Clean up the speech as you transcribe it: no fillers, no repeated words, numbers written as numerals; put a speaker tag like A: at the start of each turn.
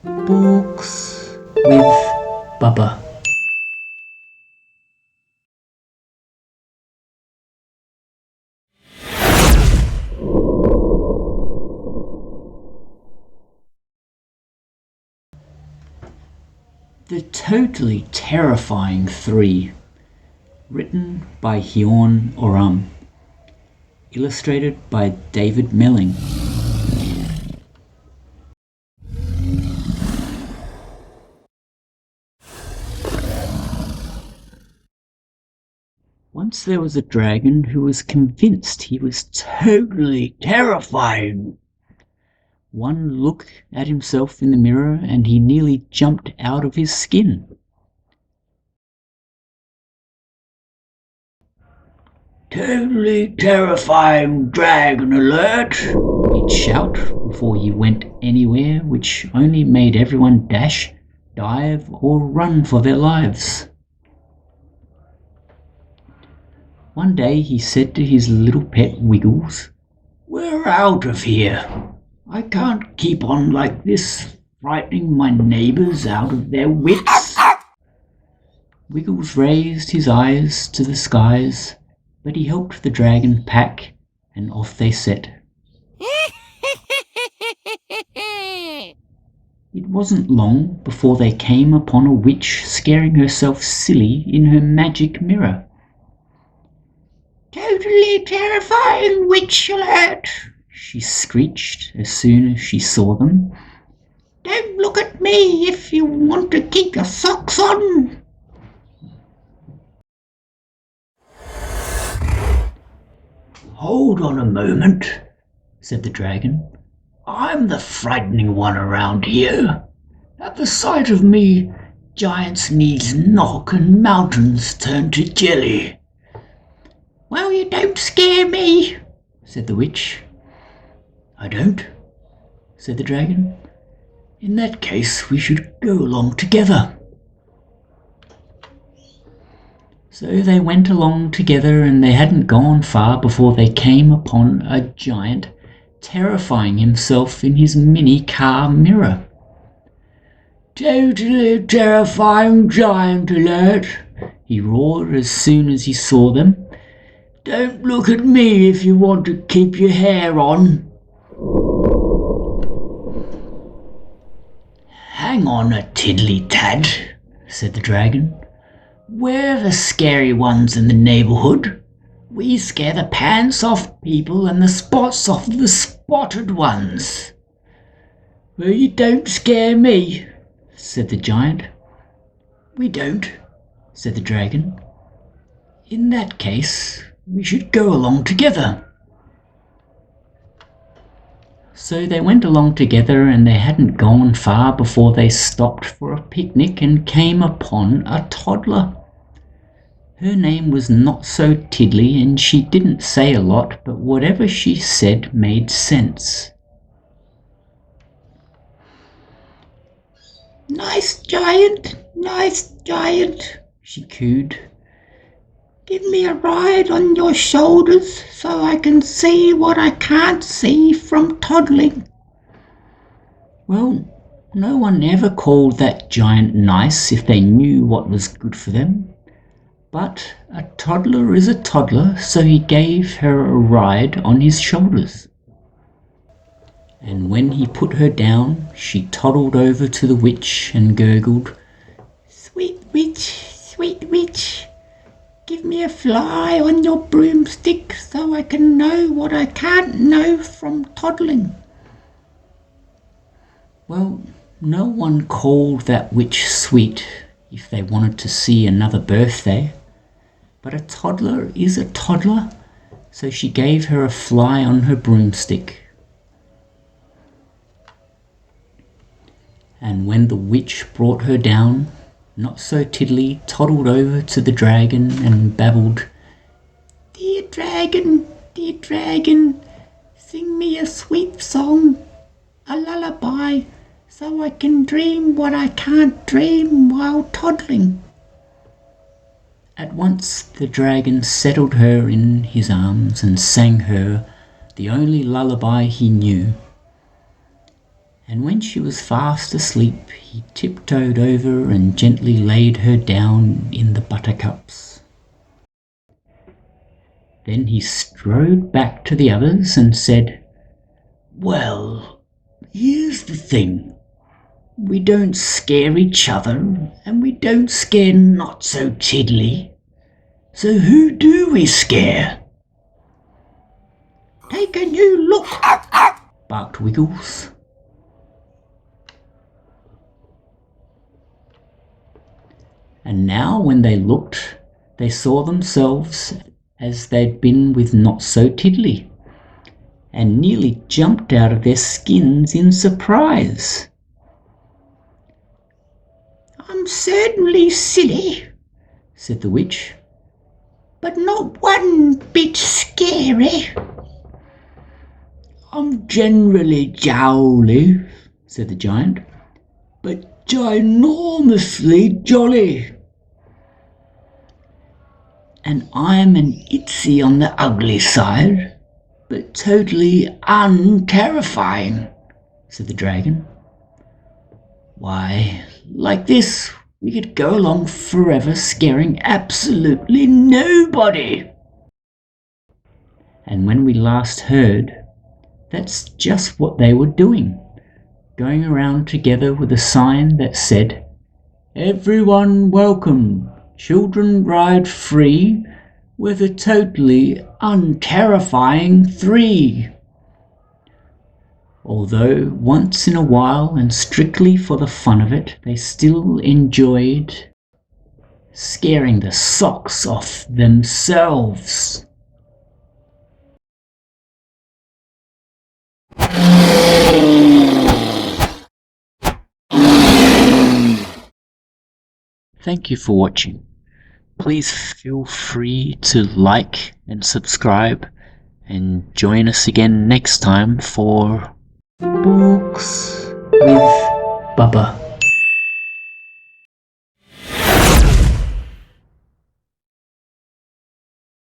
A: Books with Bubba. The Totally Terrifying Three, written by Hiawyn Oram, illustrated by David Melling. Once there was a dragon who was convinced he was totally terrifying. One look at himself in the mirror and he nearly jumped out of his skin. "Totally terrifying dragon alert!" he'd shout before he went anywhere, which only made everyone dash, dive, or run for their lives. One day he said to his little pet Wiggles, "We're out of here. I can't keep on like this, frightening my neighbours out of their wits." Wiggles raised his eyes to the skies, but he helped the dragon pack, and off they set. It wasn't long before they came upon a witch scaring herself silly in her magic mirror. "Totally terrifying witch alert!" she screeched as soon as she saw them. "Don't look at me if you want to keep your socks on." "Hold on a moment," said the dragon. "I'm the frightening one around here. At the sight of me, giants' knees knock and mountains turn to jelly." "Well, you don't scare me," said the witch. "I don't?" said the dragon. "In that case, we should go along together." So they went along together, and they hadn't gone far before they came upon a giant terrifying himself in his mini car mirror. "Totally terrifying giant alert!" he roared as soon as he saw them. "Don't look at me if you want to keep your hair on." "Hang on a tiddly-tad," said the dragon. "We're the scary ones in the neighbourhood. We scare the pants off people and the spots off the spotted ones." "Well, you don't scare me," said the giant. "We don't," said the dragon. "In that case, we should go along together." So they went along together, and they hadn't gone far before they stopped for a picnic and came upon a toddler. Her name was Not So Tiddly, and she didn't say a lot, but whatever she said made sense. Nice giant, she cooed. "Give me a ride on your shoulders so I can see what I can't see from toddling." Well, no one ever called that giant nice if they knew what was good for them. But a toddler is a toddler, so he gave her a ride on his shoulders. And when he put her down, she toddled over to the witch and gurgled, sweet witch, give me a fly on your broomstick so I can know what I can't know from toddling." Well, no one called that witch sweet if they wanted to see another birthday. But a toddler is a toddler, so she gave her a fly on her broomstick. And when the witch brought her down, Not So Tiddly toddled over to the dragon and babbled, dear dragon, sing me a sweet song, a lullaby, so I can dream what I can't dream while toddling." At once the dragon settled her in his arms and sang her the only lullaby he knew. And when she was fast asleep, he tiptoed over and gently laid her down in the buttercups. Then he strode back to the others and said, "Well, here's the thing. We don't scare each other, and we don't scare Not So Tiddly. So who do we scare?" "Take a new look," barked Wiggles. And now when they looked, they saw themselves as they'd been with Not So Tiddly, and nearly jumped out of their skins in surprise. "I'm certainly silly," said the witch, "but not one bit scary." "I'm generally jowly," said the giant, "but ginormously jolly." "And I'm an itsy on the ugly side, but totally unterrifying," said the dragon. "Why, like this, we could go along forever scaring absolutely nobody." And when we last heard, that's just what they were doing, going around together with a sign that said, "Everyone welcome, children ride free, with a totally unterrifying 3. Although once in a while, and strictly for the fun of it, they still enjoyed scaring the socks off themselves. Thank you for watching. Please feel free to like and subscribe, and join us again next time for Books with Bubba.